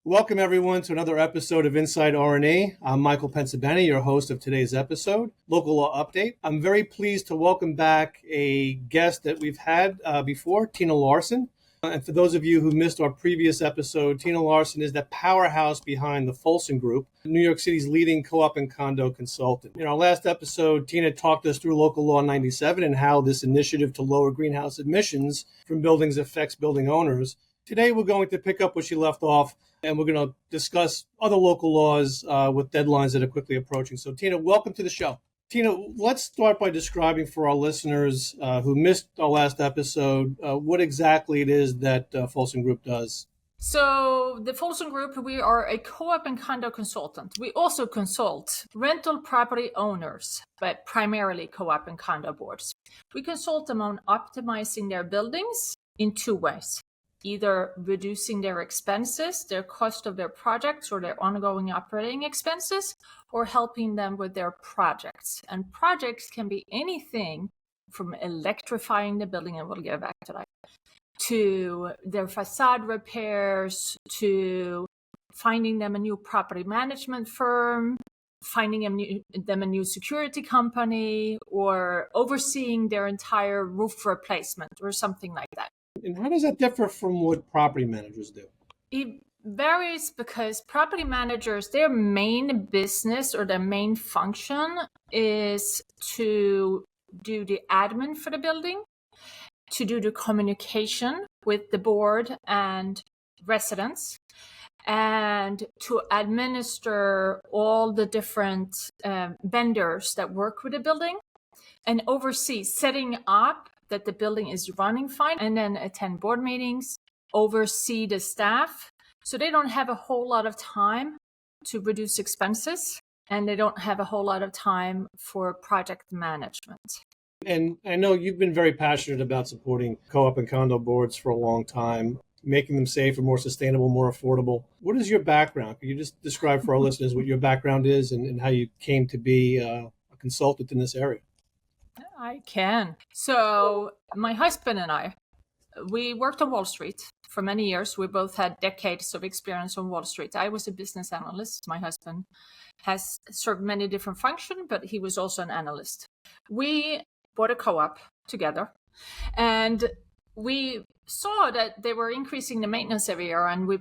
Welcome, everyone, to another episode of Inside R&E. I'm Michael Pensabene, your host of today's episode, Local Law Update. I'm very pleased to welcome back a guest that we've had before, Tina Larsson. And for those of you who missed our previous episode, Tina Larsson is the powerhouse behind the Folsom Group, New York City's leading co-op and condo consultant. In our last episode, Tina talked us through Local Law 97 and how this initiative to lower greenhouse emissions from buildings affects building owners. Today, we're going to pick up where she left off, and we're going to discuss other local laws with deadlines that are quickly approaching. So, Tina, welcome to the show. Tina, let's start by describing for our listeners who missed our last episode what exactly it is that Folsom Group does. So the Folsom Group, we are a co-op and condo consultant. We also consult rental property owners, but primarily co-op and condo boards. We consult them on optimizing their buildings in two ways. Either reducing their expenses, their cost of their projects or their ongoing operating expenses, or helping them with their projects. And projects can be anything from electrifying the building, and we'll get back to that, to their facade repairs, to finding them a new property management firm, finding them a new security company, or overseeing their entire roof replacement or something like that. And how does that differ from what property managers do? It varies because property managers, their main business or their main function is to do the admin for the building, to do the communication with the board and residents, and to administer all the different vendors that work with the building and oversee setting up that the building is running fine, and then attend board meetings, oversee the staff. So they don't have a whole lot of time to reduce expenses, and they don't have a whole lot of time for project management. And I know you've been very passionate about supporting co-op and condo boards for a long time, making them safer, more sustainable, more affordable. What is your background? Can you just describe for our listeners what your background is and how you came to be a consultant in this area? I can. So my husband and I, we worked on Wall Street for many years. We both had decades of experience on Wall Street. I was a business analyst. My husband has served many different functions, but he was also an analyst. We bought a co-op together, and we saw that they were increasing the maintenance every year, and we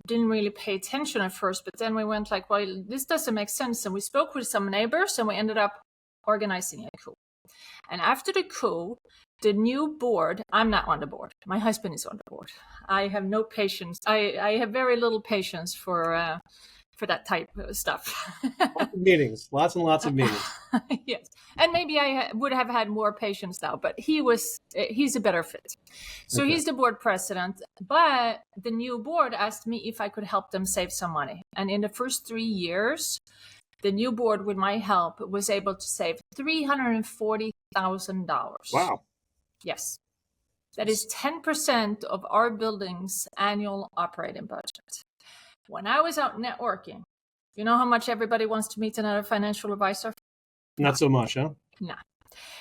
didn't really pay attention at first, but then we went like, well, this doesn't make sense. And we spoke with some neighbors, and we ended up organizing a coup. And after the coup, the new board, I'm not on the board. My husband is on the board. I have no patience. I have very little patience for that type of stuff. Lots of meetings, lots and lots of meetings. Yes. And maybe I would have had more patience now, but he's a better fit. So okay. He's the board president, but the new board asked me if I could help them save some money. And in the first 3 years, the new board, with my help, was able to save $340,000. Wow. Yes. That is 10% of our building's annual operating budget. When I was out networking, you know how much everybody wants to meet another financial advisor? Not so much, huh? No.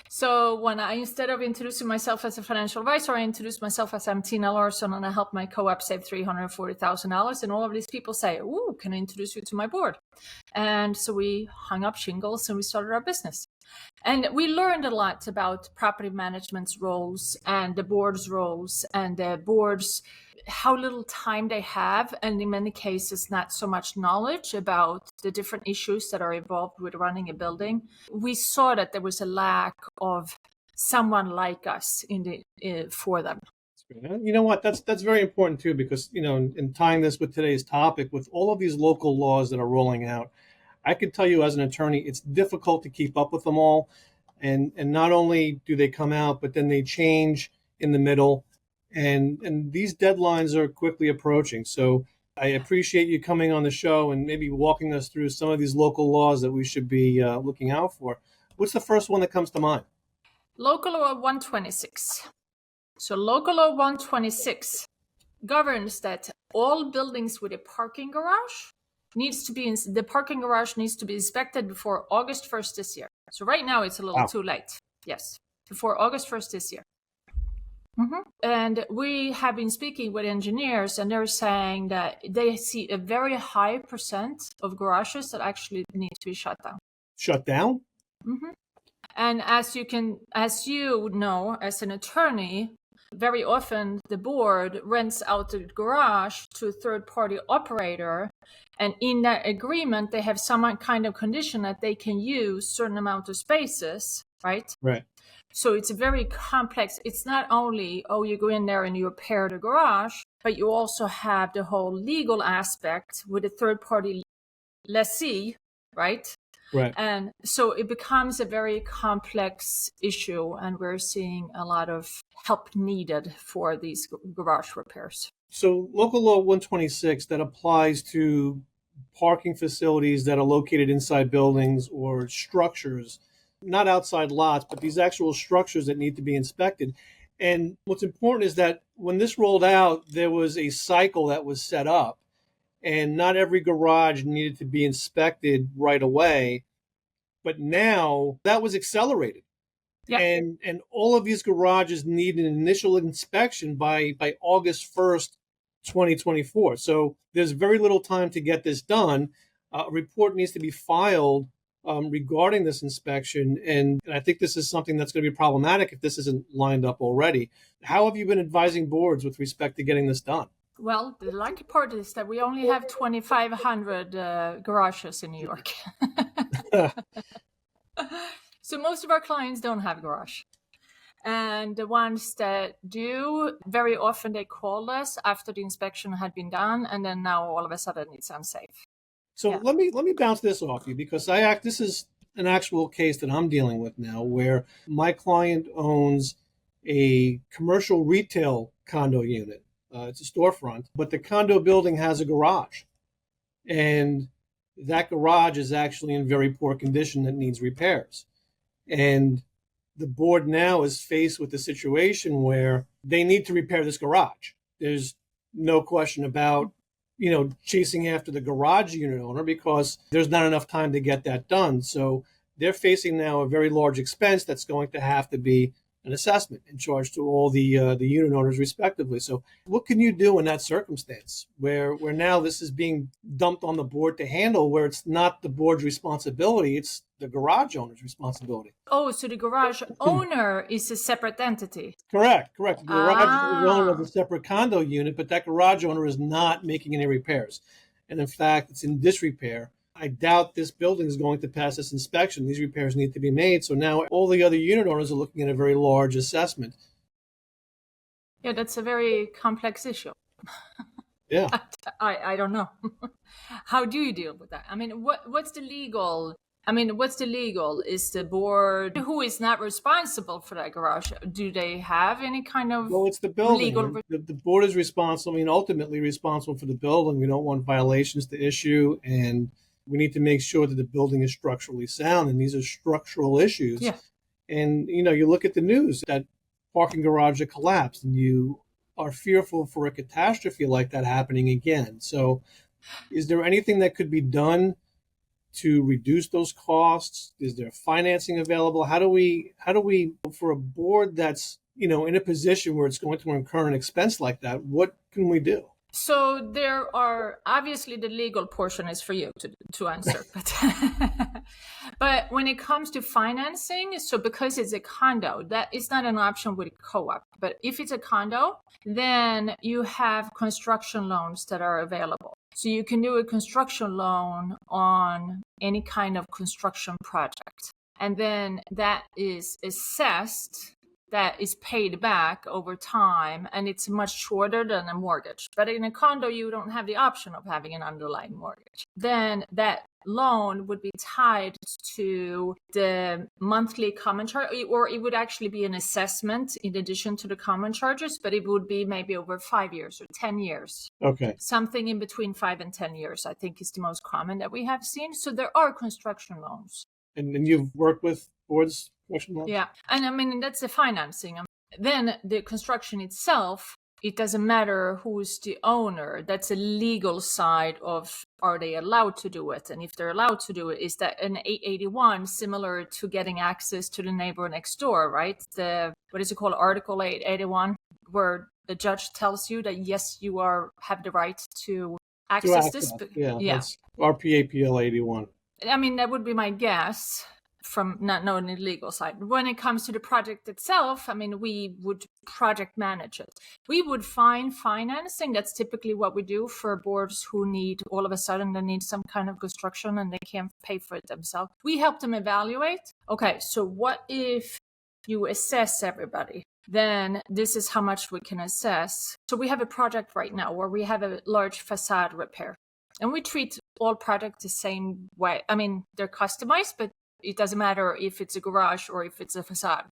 So when instead of introducing myself as a financial advisor, I introduced myself as I'm Tina Larsson, and I helped my co-op save $340,000. And all of these people say, "Ooh, can I introduce you to my board?" And so we hung up shingles and we started our business. And we learned a lot about property management's roles and the board's roles and the board's how little time they have, and in many cases, not so much knowledge about the different issues that are involved with running a building. We saw that there was a lack of someone like us for them. You know what? That's very important too, because in tying this with today's topic, with all of these local laws that are rolling out, I can tell you as an attorney, it's difficult to keep up with them all, and not only do they come out, but then they change in the middle. And these deadlines are quickly approaching. So I appreciate you coming on the show and maybe walking us through some of these local laws that we should be looking out for. What's the first one that comes to mind? Local Law 126. So Local Law 126 governs that all buildings with a parking garage the parking garage needs to be inspected before August 1st this year. So right now it's a little too late. Yes, before August 1st this year. And we have been speaking with engineers, and they're saying that they see a very high percent of garages that actually need to be shut down. Shut down? And as you know, as an attorney, very often the board rents out the garage to a third-party operator, and in that agreement, they have some kind of condition that they can use certain amount of spaces, right? Right. So it's a very complex. It's not only, you go in there and you repair the garage, but you also have the whole legal aspect with a third-party lessee, right? Right. And so it becomes a very complex issue, and we're seeing a lot of help needed for these garage repairs. So Local Law 126, that applies to parking facilities that are located inside buildings or structures, not outside lots, but these actual structures that need to be inspected. And what's important is that when this rolled out, there was a cycle that was set up, and not every garage needed to be inspected right away. But now that was accelerated. Yeah. And all of these garages need an initial inspection by August 1st, 2024. So there's very little time to get this done. A report needs to be filed regarding this inspection. And I think this is something that's going to be problematic if this isn't lined up already. How have you been advising boards with respect to getting this done? Well, the lucky part is that we only have 2,500 garages in New York. So most of our clients don't have a garage. And the ones that do, very often they call us after the inspection had been done, and then now all of a sudden it's unsafe. So Yeah. let me bounce this off you, because this is an actual case that I'm dealing with now, where my client owns a commercial retail condo unit. It's a storefront, but the condo building has a garage, and that garage is actually in very poor condition that needs repairs. And the board now is faced with a situation where they need to repair this garage. There's no question about, chasing after the garage unit owner, because there's not enough time to get that done. So they're facing now a very large expense that's going to have to be an assessment and charged to all the unit owners respectively. So what can you do in that circumstance where now this is being dumped on the board to handle, where it's not the board's responsibility, it's the garage owner's responsibility? Oh, so the garage owner is a separate entity. Correct. The garage is the owner of a separate condo unit, but that garage owner is not making any repairs. And in fact, it's in disrepair. I doubt this building is going to pass this inspection. These repairs need to be made. So now all the other unit owners are looking at a very large assessment. Yeah, that's a very complex issue. Yeah. I don't know. How do you deal with that? I mean, what's the legal? Is the board, who is not responsible for that garage? Do they have any kind of Well, it's the building. legal? The board is responsible, ultimately responsible for the building. We don't want violations to issue, and we need to make sure that the building is structurally sound, and these are structural issues. Yeah. And, you look at the news, that parking garage that collapsed, and you are fearful for a catastrophe like that happening again. So is there anything that could be done to reduce those costs? Is there financing available? How do we, for a board that's, in a position where it's going to incur an expense like that, what can we do? So there are, obviously the legal portion is for you to answer, but when it comes to financing, so because it's a condo, that is not an option with co-op. But if it's a condo, then you have construction loans that are available. So you can do a construction loan on any kind of construction project. And then that is assessed, that is paid back over time, and it's much shorter than a mortgage. But in a condo, you don't have the option of having an underlying mortgage. Then that loan would be tied to the monthly common charge, or it would actually be an assessment in addition to the common charges, but it would be maybe over 5 years or 10 years. Okay. Something in between 5 and 10 years, I think, is the most common that we have seen. So there are construction loans. And you've worked with boards? Yeah, and that's the financing. Then the construction itself, it doesn't matter who's the owner. That's a legal side of, are they allowed to do it? And if they're allowed to do it, is that an 881, similar to getting access to the neighbor next door, right? What is it called? Article 881. where the judge tells you that yes, you have the right to To access access, this. yeah, Yeah, that's RPAPL 81. I mean, that would be my guess from not knowing the legal side. When it comes to the project itself, I mean, we would project manage it. We would find financing. That's typically what we do for boards who need, all of a sudden, they need some kind of construction and they can't pay for it themselves. We help them evaluate. Okay, so what if you assess everybody? Then this is how much we can assess. So we have a project right now where we have a large facade repair. And we treat all projects the same way. I mean, they're customized, but it doesn't matter if it's a garage or if it's a facade.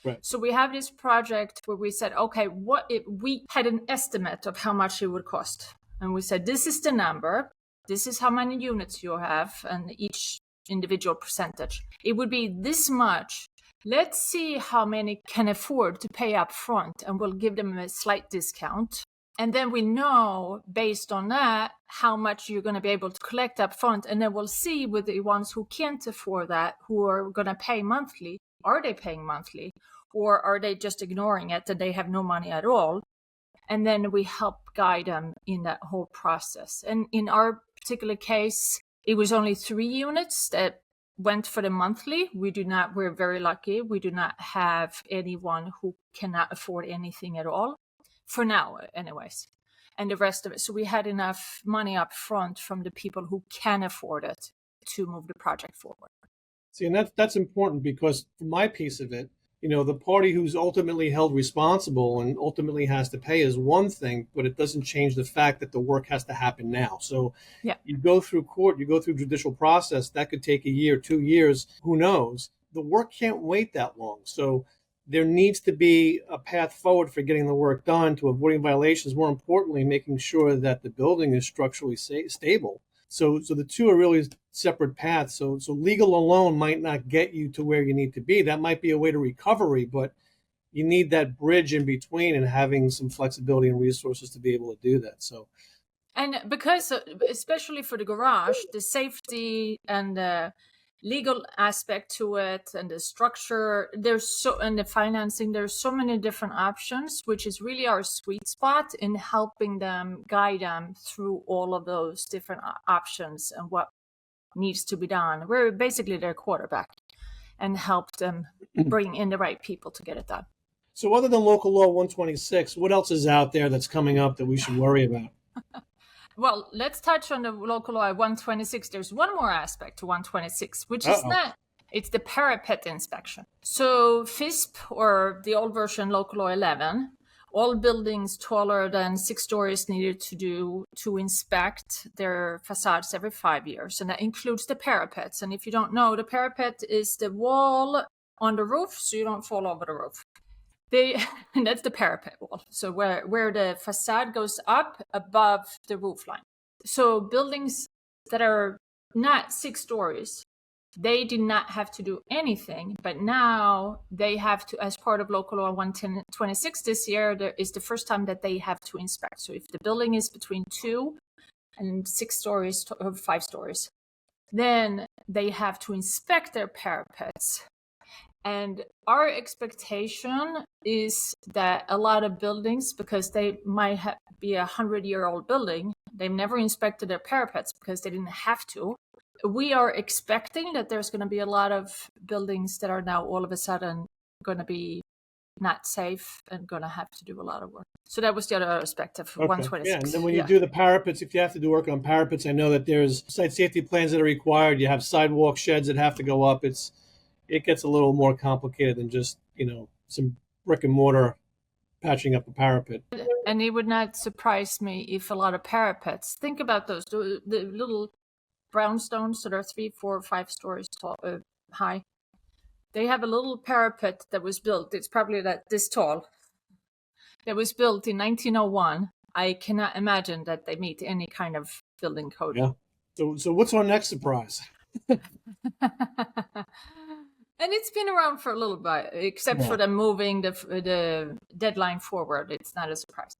Right. So we have this project where we said, okay, what if we had an estimate of how much it would cost? And we said, this is the number. This is how many units you have and each individual percentage. It would be this much. Let's see how many can afford to pay up front, and we'll give them a slight discount. And then we know, based on that, how much you're going to be able to collect up front. And then we'll see with the ones who can't afford that, who are going to pay monthly. Are they paying monthly? Or are they just ignoring it and they have no money at all? And then we help guide them in that whole process. And in our particular case, it was only 3 units that went for the monthly. We're very lucky. We do not have anyone who cannot afford anything at all. For now, anyways, and the rest of it. So we had enough money up front from the people who can afford it to move the project forward. See, and that's important because for my piece of it, the party who's ultimately held responsible and ultimately has to pay is one thing, but it doesn't change the fact that the work has to happen now. So yeah, you go through court, you go through judicial process, that could take a year, 2 years, who knows? The work can't wait that long. So there needs to be a path forward for getting the work done, to avoiding violations, more importantly, making sure that the building is structurally stable. So the two are really separate paths. So legal alone might not get you to where you need to be. That might be a way to recovery, but you need that bridge in between and having some flexibility and resources to be able to do that. So, and because especially for the garage, the safety and the legal aspect to it and the structure, and the financing, there's so many different options, which is really our sweet spot in helping them, guide them through all of those different options and what needs to be done. We're basically their quarterback and help them bring in the right people to get it done. So other than local law 126, what else is out there that's coming up that we should worry about? Well, let's touch on the local law 126. There's one more aspect to 126, which is it's the parapet inspection. So FISP, or the old version, local law 11, all buildings taller than 6 stories needed to inspect their facades every 5 years. And that includes the parapets. And if you don't know, the parapet is the wall on the roof, so you don't fall over the roof. And that's the parapet wall. So where the facade goes up above the roof line. So buildings that are not 6 stories, they did not have to do anything, but now they have to, as part of local law 126 this year, there is the first time that they have to inspect. So if the building is between 2 and 6 stories or 5 stories, then they have to inspect their parapets. And our expectation is that a lot of buildings, because they might be 100-year-old building, they've never inspected their parapets because they didn't have to. We are expecting that there's going to be a lot of buildings that are now all of a sudden going to be not safe and going to have to do a lot of work. So that was the other aspect of 126. Yeah, and then when you do the parapets, if you have to do work on parapets, I know that there's site safety plans that are required. You have sidewalk sheds that have to go up. It gets a little more complicated than just, some brick and mortar patching up a parapet. And it would not surprise me if a lot of parapets, think about those, the little brownstones that are 3, 4, 5 stories tall, high. They have a little parapet that was built, it's probably this tall, that was built in 1901. I cannot imagine that they meet any kind of building code. Yeah. So what's our next surprise? And it's been around for a little bit, except for them moving the deadline forward. It's not a surprise.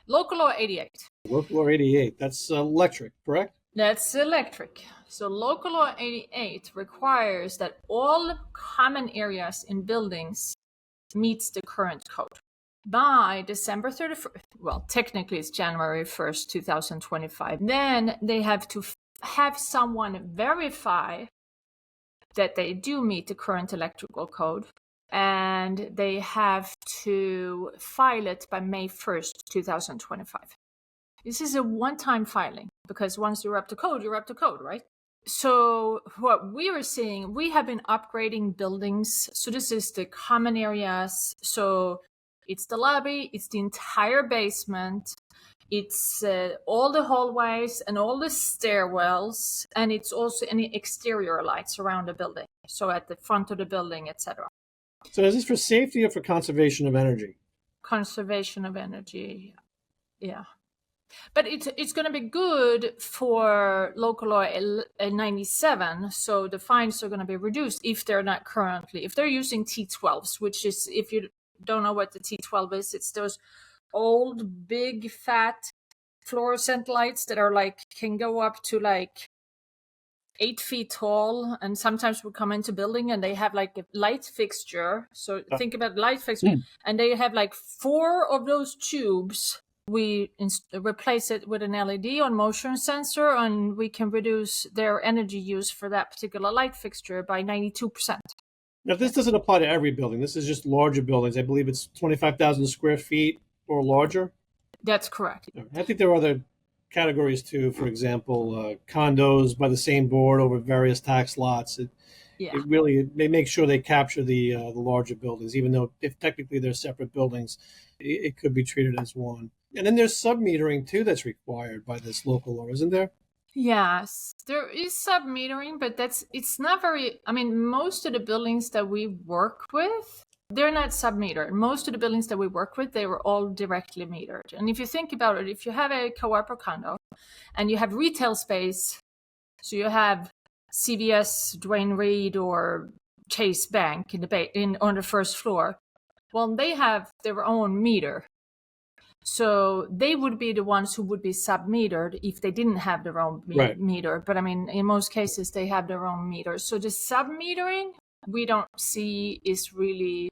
Local Law 88. Local Law 88. That's electric, correct? That's electric. So Local Law 88 requires that all common areas in buildings meets the current code. by December 31st, well, technically it's January 1st, 2025, then they have to have someone verify that they do meet the current electrical code, and they have to file it by May 1st, 2025. This is a one-time filing, because once you're up to code, you're up to code, right? So what we were seeing, we have been upgrading buildings. So this is the common areas. So it's the lobby, it's the entire basement, it's all the hallways and all the stairwells, and it's also any exterior lights around the building. So at the front of the building, etc. So is this for safety or for conservation of energy? Conservation of energy, yeah. But it's going to be good for local law 97. So the fines are going to be reduced if they're not currently, if they're using T12s, which is, if you don't know what the T12 is, it's those old, big, fat fluorescent lights that are like, can go up to like 8 feet tall, and sometimes we come into building and they have like a light fixture. So think about light fixture, and they have like 4 of those tubes. We replace it with an LED on motion sensor, and we can reduce their energy use for that particular light fixture by 92%. Now, this doesn't apply to every building. This is just larger buildings. I believe it's 25,000 square feet or larger. That's correct. I think there are other categories too. For example, condos by the same board over various tax lots. It really, they make sure they capture the larger buildings, even though if technically they're separate buildings, it could be treated as one. And then there's sub-metering too that's required by this local law, isn't there? Yes, there is sub-metering, but it's not very, I mean, most of the buildings that we work with, they're not sub-metered. Most of the buildings that we work with, they were all directly metered. And if you think about it, if you have a co-op or condo and you have retail space, so you have CVS, Dwayne Reed, or Chase Bank on the first floor, well, they have their own meter. So they would be the ones who would be sub-metered if they didn't have their own meter. But I mean, in most cases, they have their own meter. So the sub-metering, we don't see is really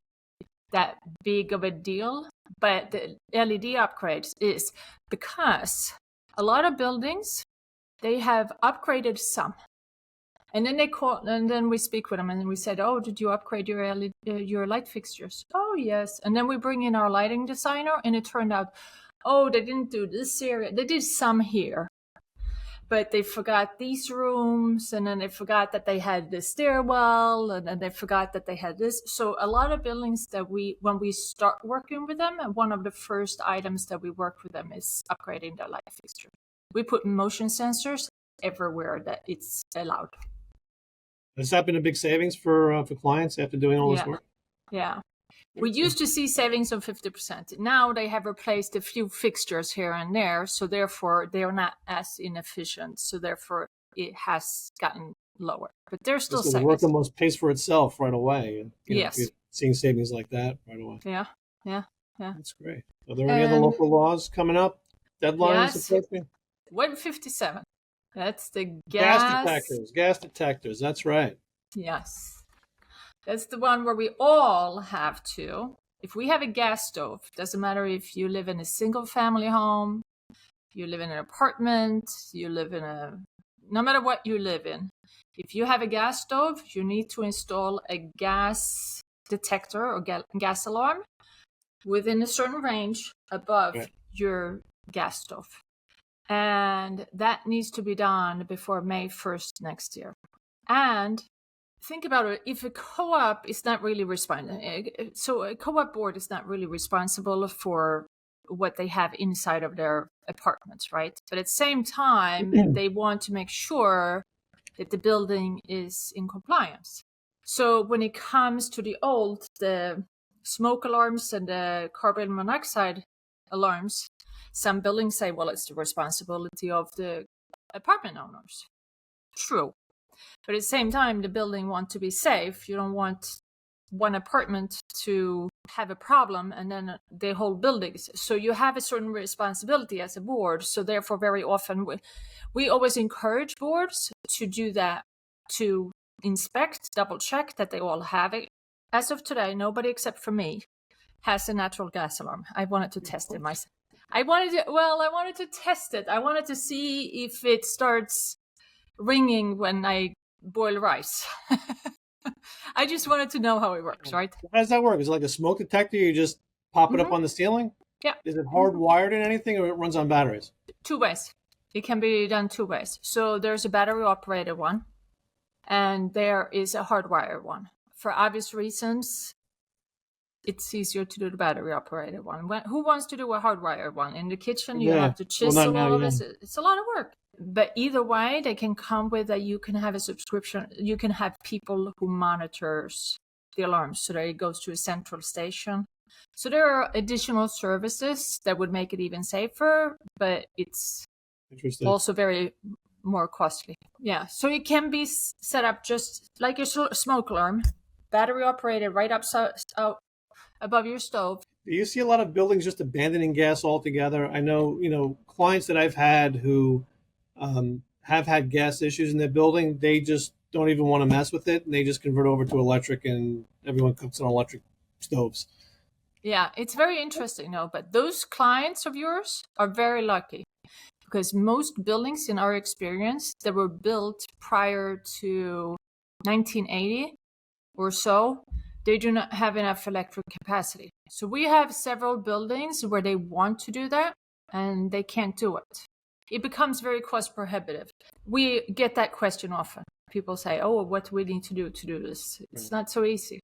that big of a deal. But the LED upgrades is because a lot of buildings, they have upgraded some. And then and then we speak with them, and we said, "Oh, did you upgrade your light fixtures?" "Oh, yes." And then we bring in our lighting designer, and it turned out, "Oh, they didn't do this area. They did some here, but they forgot these rooms, and then they forgot that they had the stairwell, and then they forgot that they had this." So a lot of buildings that when we start working with them, one of the first items that we work with them is upgrading their light fixture. We put motion sensors everywhere that it's allowed. Has that been a big savings for clients after doing all this work? Yeah. We used to see savings of 50%. Now they have replaced a few fixtures here and there, so therefore they are not as inefficient. So therefore it has gotten lower, but there's still savings. The work almost pays for itself right away. Yes. You're seeing savings like that right away. Yeah. That's great. Are there any other local laws coming up? Deadlines? Yes. 157. That's the gas detectors. That's right. Yes. That's the one where we all have to. If we have a gas stove, doesn't matter if you live in a single family home, you live in an apartment, no matter what you live in, if you have a gas stove, you need to install a gas detector or gas alarm within a certain range above your gas stove. And that needs to be done before May 1st next year. And think about it, if a co-op is not really responsible, so a co-op board is not really responsible for what they have inside of their apartments, right? But at the same time, they want to make sure that the building is in compliance. So when it comes to the smoke alarms and the carbon monoxide alarms, some buildings say, well, it's the responsibility of the apartment owners. True. But at the same time, the building wants to be safe. You don't want one apartment to have a problem and then the whole building. So you have a certain responsibility as a board. So therefore, very often, we always encourage boards to do that, to inspect, double check that they all have it. As of today, nobody except for me has a natural gas alarm. I wanted to test it myself. I wanted to test it. I wanted to see if it starts ringing when I boil rice. I just wanted to know how it works, right? How does that work? Is it like a smoke detector? You just pop it up on the ceiling? Yeah. Is it hardwired in anything, or it runs on batteries? Two ways. It can be done two ways. So there's a battery operated one, and there is a hardwired one. For obvious reasons, it's easier to do the battery operated one. Who wants to do a hardwired one? In the kitchen, you have to chisel all of this. It's a lot of work. But either way, they can come with that. You can have a subscription. You can have people who monitors the alarms so that it goes to a central station. So there are additional services that would make it even safer, but it's also very more costly. Yeah, so it can be set up just like your smoke alarm, battery operated right up above your stove. Do you see a lot of buildings just abandoning gas altogether? I know, clients that I've had who have had gas issues in their building, they just don't even want to mess with it, and they just convert over to electric, and everyone cooks on electric stoves. Yeah, it's very interesting, but those clients of yours are very lucky, because most buildings, in our experience, that were built prior to 1980 or so, they do not have enough electric capacity. So we have several buildings where they want to do that, and they can't do it. It becomes very cost prohibitive. We get that question often. People say, oh, what do we need to do this? It's not so easy.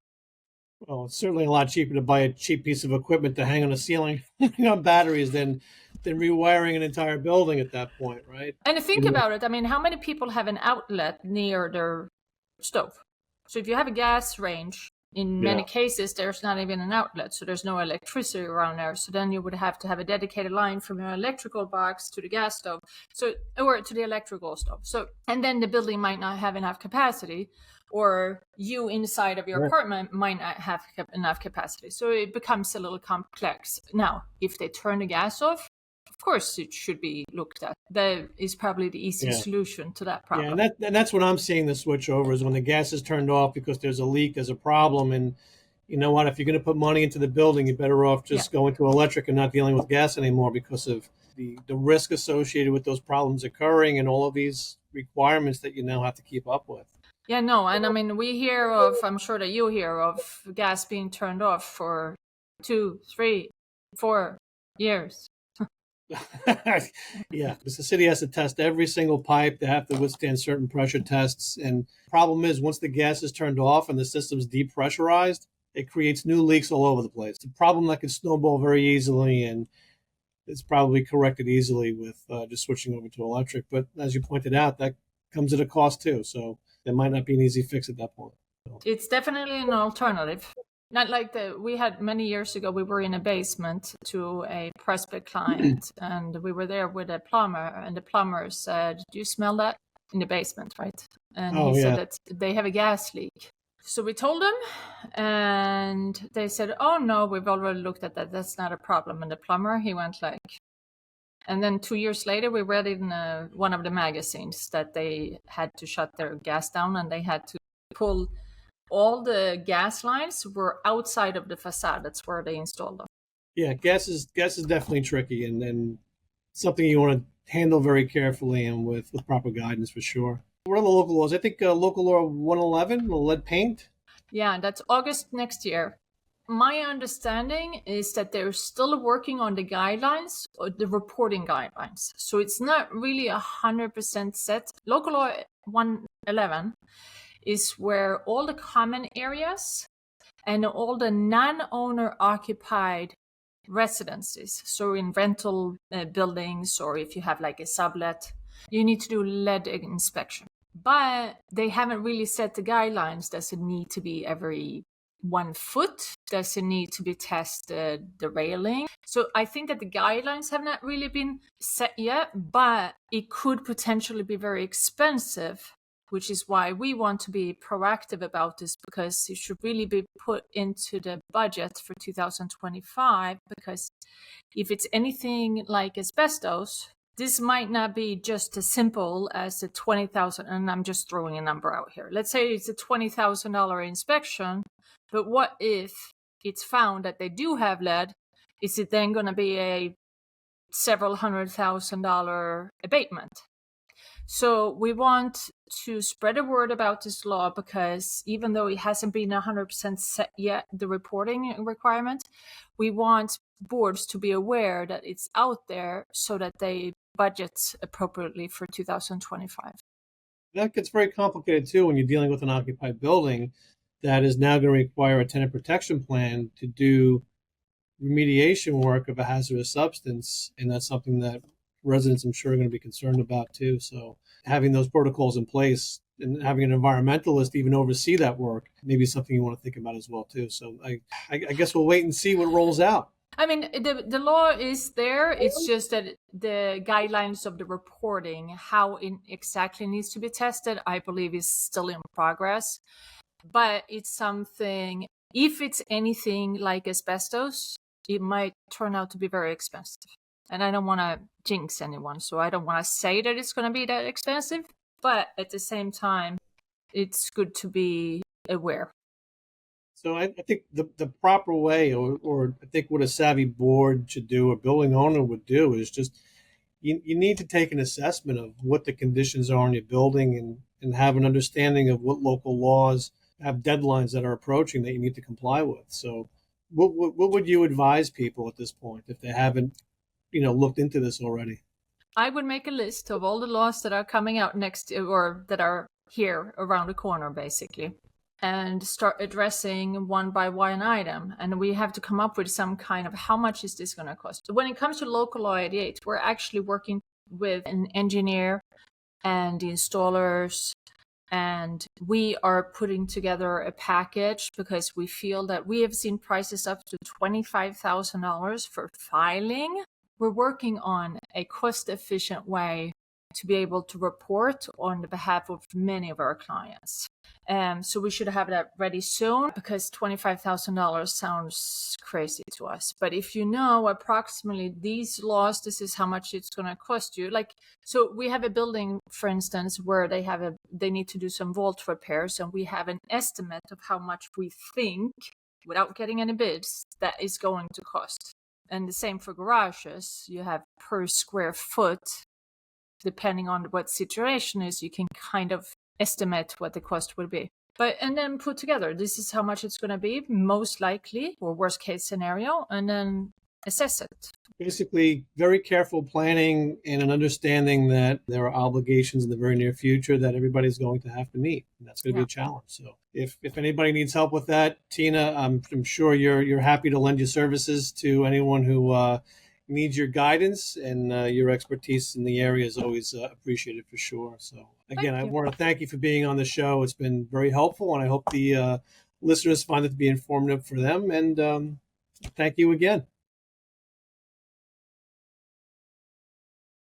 Well, it's certainly a lot cheaper to buy a cheap piece of equipment to hang on a ceiling on batteries than rewiring an entire building at that point, right? And think about it. I mean, how many people have an outlet near their stove? So if you have a gas range, in many cases, there's not even an outlet. So there's no electricity around there. So then you would have to have a dedicated line from your electrical box to the gas stove, or to the electrical stove. So, and then the building might not have enough capacity, or you inside of your apartment might not have enough capacity. So it becomes a little complex. Now, if they turn the gas off, of course it should be looked at. That is probably the easiest solution to that problem. Yeah, and that's what I'm seeing the switch over is when the gas is turned off because there's a leak, there's a problem, and you know what? If you're going to put money into the building, you're better off just going to electric and not dealing with gas anymore because of the risk associated with those problems occurring and all of these requirements that you now have to keep up with. Yeah, no, and I mean, we hear of, I'm sure that you hear of gas being turned off for 2, 3, 4 years. Yeah, because the city has to test every single pipe. They have to withstand certain pressure tests. And the problem is once the gas is turned off and the system's depressurized, it creates new leaks all over the place. It's a problem that can snowball very easily, and it's probably corrected easily with just switching over to electric. But as you pointed out, that comes at a cost too. So there might not be an easy fix at that point. So. It's definitely an alternative. Not like we had many years ago, we were in a basement to a prospect client, and we were there with a plumber, and the plumber said, do you smell that in the basement, right? And he said that they have a gas leak. So we told them, and they said, oh no, we've already looked at that. That's not a problem. And the plumber, he went like, and then 2 years later, we read in one of the magazines that they had to shut their gas down, and they had to pull all the gas lines were outside of the facade. That's where they installed them. Yeah, gas is definitely tricky, and something you want to handle very carefully and with proper guidance for sure. What are the local laws? I think local law 111, lead paint. Yeah, that's August next year. My understanding is that they're still working on the guidelines, or the reporting guidelines. So it's not really 100% set. Local law 111 is where all the common areas and all the non-owner occupied residences, so in rental buildings, or if you have like a sublet, you need to do lead inspection. But they haven't really set the guidelines. Does it need to be every 1 foot? Does it need to be tested, the railing? So I think that the guidelines have not really been set yet, but it could potentially be very expensive, which is why we want to be proactive about this, because it should really be put into the budget for 2025. Because if it's anything like asbestos, this might not be just as simple as a $20,000, and I'm just throwing a number out here. Let's say it's a $20,000 inspection, but what if it's found that they do have lead, is it then going to be a several $100,000 abatement? So we want to spread a word about this law, because even though it hasn't been 100% set yet, the reporting requirement, we want boards to be aware that it's out there so that they budget appropriately for 2025. That gets very complicated too when you're dealing with an occupied building that is now going to require a tenant protection plan to do remediation work of a hazardous substance, and that's something that residents, I'm sure, are going to be concerned about too. So having those protocols in place and having an environmentalist even oversee that work may be something you want to think about as well too. So I guess we'll wait and see what rolls out. I mean, the law is there. It's just that the guidelines of the reporting, how it exactly needs to be tested, I believe is still in progress. But it's something, if it's anything like asbestos, it might turn out to be very expensive. And I don't want to jinx anyone, so I don't want to say that it's going to be that expensive. But at the same time, it's good to be aware. So I think the proper way, or I think what a savvy board should do, a building owner would do, is just you need to take an assessment of what the conditions are in your building and have an understanding of what local laws have deadlines that are approaching that you need to comply with. So what would you advise people at this point if they haven't, looked into this already? I would make a list of all the laws that are coming out next, or that are here around the corner, basically, and start addressing one by one item. And we have to come up with some kind of how much is this going to cost. When it comes to local law 88, we're actually working with an engineer and the installers, and we are putting together a package because we feel that we have seen prices up to $25,000 for filing. We're working on a cost-efficient way to be able to report on the behalf of many of our clients. So we should have that ready soon, because $25,000 sounds crazy to us. But if you know approximately these laws, this is how much it's going to cost you. So we have a building, for instance, where they need to do some vault repairs, and we have an estimate of how much we think, without getting any bids, that is going to cost. And the same for garages. You have per square foot, depending on what situation is, you can kind of estimate what the cost would be. And then put together, this is how much it's going to be, most likely, or worst case scenario, and then assess it. Basically, very careful planning and an understanding that there are obligations in the very near future that everybody's going to have to meet. And that's going to be a challenge. So if anybody needs help with that, Tina, I'm sure you're happy to lend your services to anyone who needs your guidance, and your expertise in the area is always appreciated for sure. So again, I want to thank you for being on the show. It's been very helpful, and I hope the listeners find it to be informative for them. And thank you again.